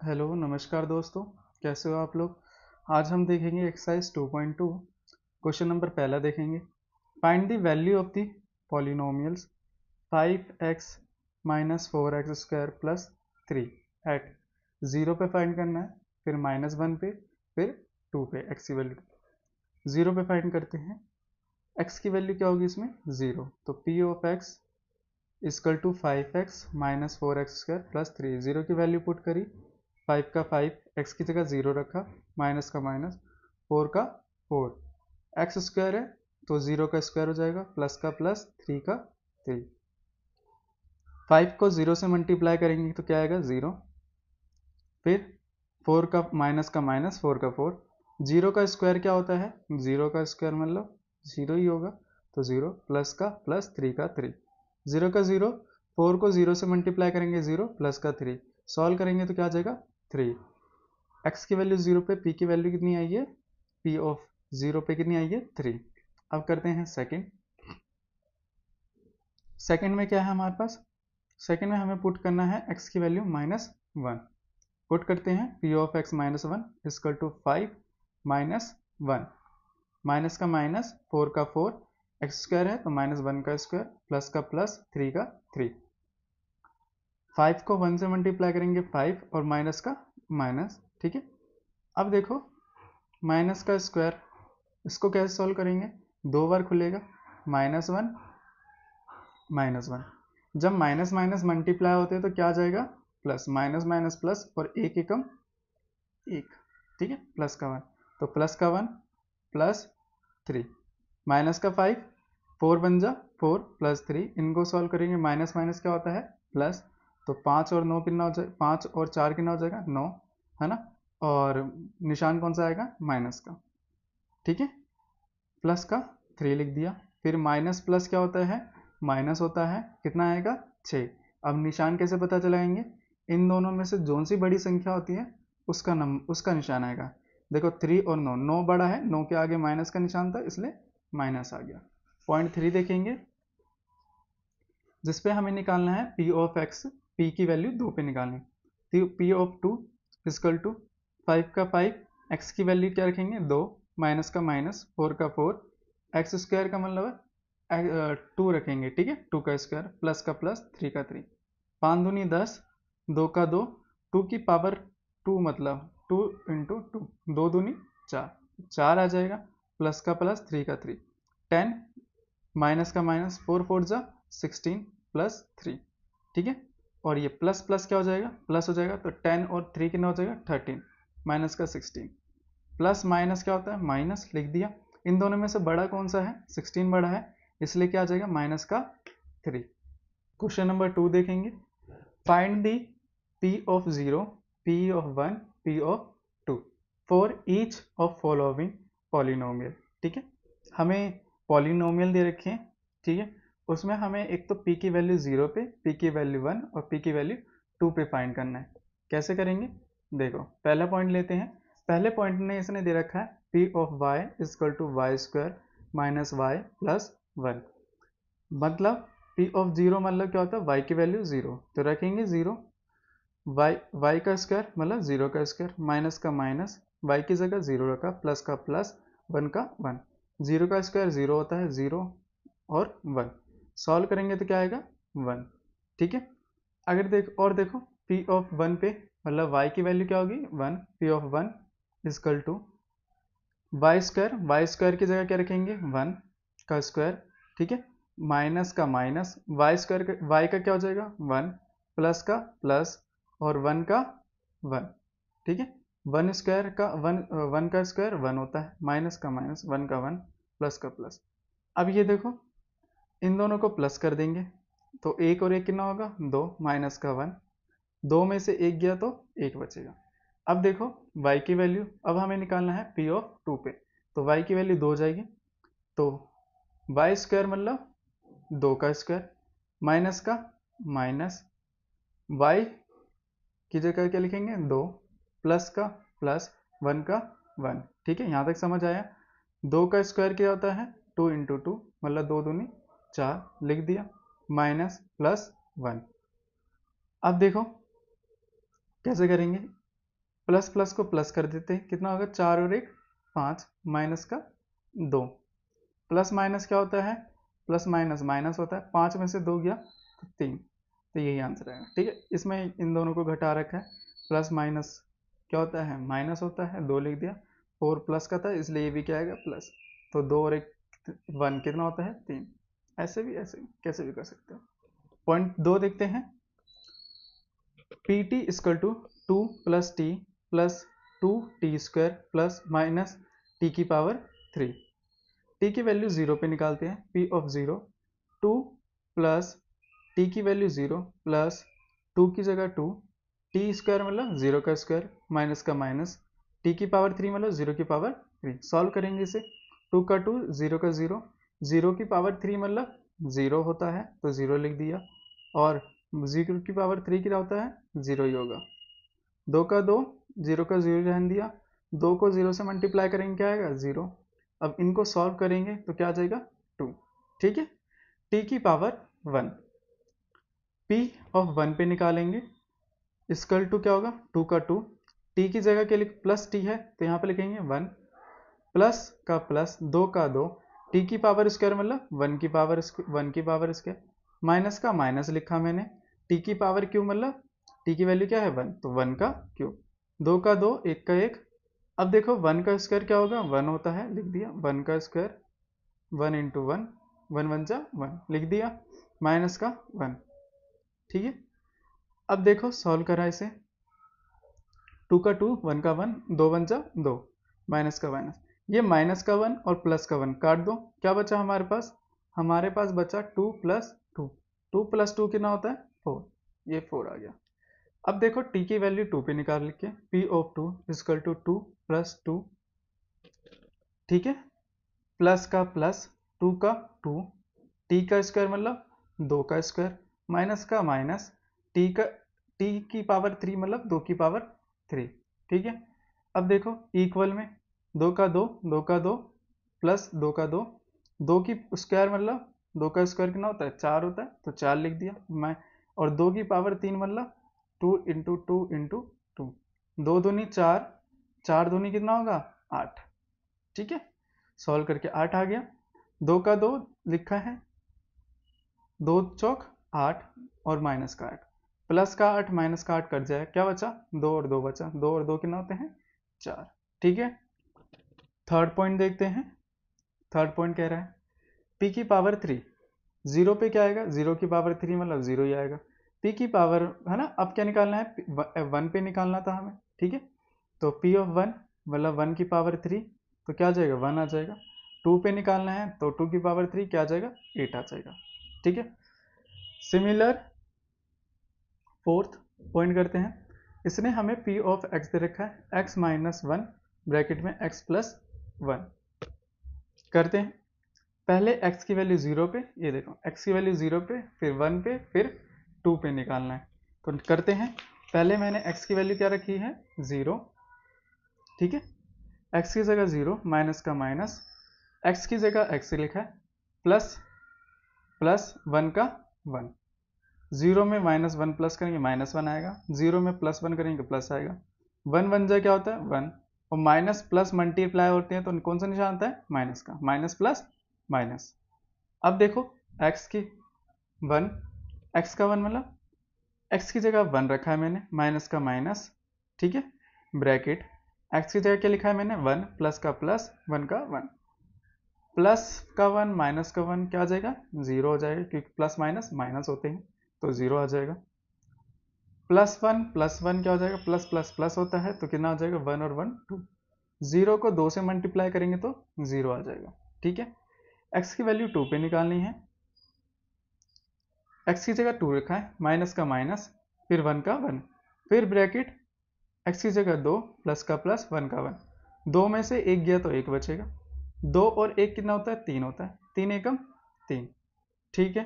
Hello नमस्कार दोस्तों। कैसे हो आप लोग। आज हम देखेंगे एक्सरसाइज 2.2 क्वेश्चन नंबर पहला देखेंगे। Find the value of the polynomials 5x minus 4x square plus 3 at 0 पे फाइंड करना है, फिर -1 पे, फिर 2 पे। x की वैल्यू 0 पे फाइंड करते हैं। x की वैल्यू क्या होगी इसमें 0, तो p of x equal to 5x minus 4x square plus 3। 0 की वैल्यू पुट करी, 5 का 5, x की जगह 0 रखा, माइनस का माइनस, 4 का 4, x स्क्वायर है तो 0 का स्क्वायर हो जाएगा, प्लस का प्लस, 3 का 3। 5 को 0 से मल्टीप्लाई करेंगे तो क्या आएगा 0, फिर 4 का माइनस 4 का 4। 0 का स्क्वायर क्या होता है, 0 का स्क्वायर मतलब 0 ही होगा, तो 0 प्लस का प्लस, 3 का 3। 0 का 0, 4 को 0 से मल्टीप्लाई करेंगे 0 प्लस का 3, सॉल्व करेंगे तो क्या आ जाएगा 3। x की वैल्यू 0 पे, p की वैल्यू कितनी आई है, p ऑफ 0 पे कितनी आई है 3। अब करते हैं सेकंड। सेकंड में क्या है हमारे पास, सेकंड में हमें पुट करना है x की वैल्यू -1। पुट करते हैं p of x -1 equal to 5 -1, minus का माइनस, 4 का 4, एक्स स्क्वायर है तो -1 का स्क्वायर, प्लस का प्लस, 3 का 3। 5 को 1 से मल्टीप्लाई करेंगे 5 और माइनस का माइनस, ठीक है। अब देखो माइनस का स्क्वायर, इसको कैसे सॉल्व करेंगे, 2 बार खुलेगा, -1 -1। जब माइनस माइनस मल्टीप्लाई होते हैं तो क्या आ जाएगा प्लस, माइनस माइनस प्लस, और एक एकम एक, ठीक है, प्लस का 1, तो प्लस का 1 प्लस 3, माइनस का 5, 4 बन जा 4 प्लस 3, इनको सॉल्व करेंगे, माइनस माइनस क्या होता है प्लस, तो 5 और 9 कितना हो जाएगा, 5 और 4 कितना हो जाएगा 9, है ना, और निशान कौन सा आएगा माइनस का, ठीक है, प्लस का 3 लिख दिया। फिर माइनस प्लस क्या होता है, माइनस होता है, कितना आएगा 6। अब निशान कैसे पता चलाएंगे, इन दोनों में से जोन सी बड़ी संख्या होती है उसका निशान आएगा। देखो 3 और 9, 9 बड़ा है, 9 के आगे माइनस का निशान था इसलिए माइनस आ गया। पॉइंट 3 देखेंगे, जिसपे हमें निकालना है p ऑफ x, p की वैल्यू 2 पे निकालनी, तो p ऑफ 2 इक्वल टू 5 का 5, x की वैल्यू क्या रखेंगे 2, माइनस का माइनस, 4 का 4, एक्स स्क्वायर का मतलब है 2 रखेंगे, ठीक है, 2 का स्क्वायर, प्लस का प्लस, 3 का 3, 5 दूनी 10, 2 का 2, 2 की पावर 2 मतलब 2 इंटू 2, 2 दूनी 4, 4 आ जाएगा, प्लस का प्लस, 3 का 3, 10, माइनस का माइनस, 4 4 जा 16 प्लस 3, ठीक है, और ये प्लस प्लस क्या हो जाएगा, प्लस हो जाएगा, तो 10 और 3 कितना हो जाएगा 13, माइनस का 16, प्लस माइनस क्या होता है माइनस, लिख दिया। इन दोनों में से बड़ा कौन सा है, 16 बड़ा है, इसलिए क्या आ जाएगा माइनस का 3। क्वेश्चन नंबर 2 देखेंगे। Find the p of 0, p of 1, p of 2 for each of following polynomial, ठीक है, हमें पॉलिनोमियल दे रखे हैं, ठीक है, उसमें हमें एक तो p की वैल्यू 0 पे, p की वैल्यू 1 और p की वैल्यू 2 पे फाइंड करना है। कैसे करेंगे, देखो पहला पॉइंट लेते हैं। पहले पॉइंट में इसने दे रखा है p of y equal to y square minus y plus 1, मतलब p ऑफ 0 मतलब क्या होता है, y की वैल्यू 0, तो रखेंगे 0, y का स्क्वायर मतलब 0 का स्क्वायर, माइनस का माइनस, y की जगह 0 रखा, प्लस का प्लस, 1 का 1, 0 का स्क्वायर 0 होता है, 0 और 1, सॉल्व करेंगे तो क्या आएगा 1, ठीक है। अगर देखो p ऑफ 1 पे मतलब y की वैल्यू क्या होगी 1, p of 1 equal to y square की जगह क्या रखेंगे 1 का स्क्वायर, ठीक है, माइनस का माइनस, वाई स्क्वायर वाई का क्या हो जाएगा 1, प्लस का प्लस, और 1 का 1, ठीक है, 1 स्क्वायर का 1 का स्क्वायर 1 होता है, माइनस का माइनस, 1 का 1, प्लस का प्लस। अब ये देखो इन दोनों को प्लस कर देंगे तो एक और एक कितना होगा 2, माइनस का 1, 2 में से एक गया तो एक बचेगा। अब देखो y की वैल्यू, अब हमें निकालना है p ऑफ 2 पे, तो y की वैल्यू 2 हो जाएगी, तो वाई स्क्वायर मतलब 2 का स्क्वायर, माइनस का माइनस, y की जगह क्या लिखेंगे 2, प्लस का प्लस, 1 का 1, ठीक है, यहाँ तक समझ आया। 2 का स्क्वायर क्या होता है 2 इंटू 2 मतलब 2 दूनी 4, लिख दिया, माइनस प्लस 1। अब देखो कैसे करेंगे, प्लस प्लस को प्लस कर देते हैं, कितना होगा 4 और 1 5 माइनस का 2। प्लस माइनस क्या होता है, प्लस माइनस माइनस होता है, 5 में से 2 गया तो 3, तो यही आंसर है। ठीक है, इसमें इन दोनों को घटा रखा है, प्लस माइनस क्या होता है, माइनस होता है, 2 लिख दिया, 4 प्लस का था इसलिए ये भी क्या आएगा प्लस, तो 2 और 1 1 कितना होता है 3। ऐसे भी कैसे भी कर सकते हो। पॉइंट 2 देखते हैं, P T equal to 2 plus T plus 2t स्क्वायर प्लस माइनस टी की पावर 3। टी की वैल्यू 0 पे निकालते हैं, पी ऑफ 0 2 प्लस टी की वैल्यू 0 प्लस 2 की जगह 2, टी स्क्वायर मतलब 0 का स्क्वायर माइनस का माइनस, टी की पावर 3 मतलब 0 की पावर 3। सॉल्व करेंगे इसे, 2 का 2 0 का 0, 0 की पावर 3 मतलब 0 होता है तो 0 लिख दिया, और 0 की पावर 3 क्या होता है 0 ही होगा। 2 का 2 0 का 0 रहने दिया, 2 को 0 से मल्टीप्लाई करेंगे क्या आएगा 0। अब इनको सॉल्व करेंगे तो क्या आ जाएगा 2। ठीक है, t की पावर 1, p ऑफ 1 पे निकालेंगे, इक्वल टू क्या होगा 2 का 2, t की जगह के लिए प्लस t है तो यहाँ पे लिखेंगे 1, प्लस का प्लस 2 का 2, t की पावर स्क्वायर मतलब 1 की पावर स्क्वायर, माइनस का माइनस लिखा मैंने, t की पावर क्यूब मतलब t की वैल्यू क्या है 1 तो 1 का क्यूब, 2 का 2 1 का 1। अब देखो 1 का स्क्वायर क्या होगा 1 होता है, लिख दिया 1 का स्क्वायर, 1 इंटू 1, 1 1 जा 1 लिख दिया, माइनस का 1। ठीक है, अब देखो सॉल्व करा इसे, 2 का 2 1 का 1, 2 1 जा 2, माइनस का माइनस, ये माइनस का 1 और प्लस का 1 काट दो, क्या बचा हमारे पास बचा 2 प्लस 2, 2 प्लस 2 कितना होता है 4, ये 4 आ गया। अब देखो t की वैल्यू 2 पे निकाल के, p of 2 equal to 2 plus 2, ठीक है, प्लस का प्लस 2 का 2, t का स्क्वायर मतलब 2 का स्क्वायर, माइनस का माइनस, t की पावर 3 मतलब 2 की पावर 3। ठीक है, अब देखो इक्वल में 2 का 2 2 का 2 प्लस 2 का 2, 2 की स्क्वायर मतलब 2 का स्क्वायर कितना होता है 4 होता है तो 4 लिख दिया मैं, और 2 की पावर 3 मतलब 2 इंटू 2 इंटू 2, 2 दूनी 4, 4 दूनी कितना होगा 8। ठीक है, सॉल्व करके 8 आ गया, 2 का 2 लिखा है, 2 चौक 8 और माइनस का 8, प्लस का 8 माइनस का 8 कट जाए, क्या बचा 2 और 2 बचा, 2 और 2 कितना होते हैं 4। ठीक है, थर्ड पॉइंट देखते हैं, थर्ड पॉइंट कह रहा है p की पावर 3, 0 पे क्या आएगा 0 की पावर 3 मतलब 0 ही आएगा, p की पावर है ना, अब क्या निकालना है 1 पे निकालना था हमें। ठीक है, तो p ऑफ 1 मतलब 1 की पावर 3 तो क्या आ जाएगा 1 आ जाएगा, 2 पे निकालना है तो 2 की पावर 3 क्या आ जाएगा 8 आ जाएगा। ठीक है, सिमिलर फोर्थ पॉइंट करते हैं, इसने हमें p ऑफ x दे रखा है x माइनस 1 ब्रैकेट में x प्लस 1। करते हैं, पहले x की वैल्यू 0 पे, ये देखो x की वैल्यू 0 पे, फिर 1 पे, फिर 2 पे निकालना है, तो करते हैं। पहले मैंने x की वैल्यू क्या रखी है 0, ठीक है, x की जगह 0 माइनस का माइनस, x की जगह x लिखा है, प्लस प्लस 1 का 1, 0 में माइनस 1 प्लस करेंगे माइनस 1 आएगा, 0 में प्लस 1 करेंगे प्लस आएगा, 1 1 जा क्या होता है 1, और माइनस प्लस मल्टीप्लाई होते हैं तो कौन सा निशान आता है माइनस का, माइनस प्लस माइनस। अब देखो x की 1, x का 1 मतलब x की जगह 1 रखा है मैंने, माइनस का माइनस, ठीक है, ब्रैकेट, x की जगह क्या लिखा है मैंने 1, प्लस का प्लस 1 का 1, प्लस का 1 माइनस का 1 क्या आ जाएगा 0 हो जाएगा, क्योंकि प्लस माइनस माइनस होते हैं तो 0 आ जाएगा, प्लस 1 क्या हो जाएगा, प्लस प्लस प्लस होता है तो कितना आ जाएगा 1 और 1 2, 0 को 2 से मल्टीप्लाई करेंगे तो 0 आ जाएगा। ठीक है, x की वैल्यू 2 पे निकालनी है, x की जगह 2 रखा है, माइनस का माइनस, फिर 1 का 1, फिर ब्रैकेट, x की जगह 2 प्लस का प्लस 1 का 1, 2 में से 1 गया तो 1 बचेगा, 2 और 1 कितना होता है 3 होता है, 3 एकम 3। ठीक है,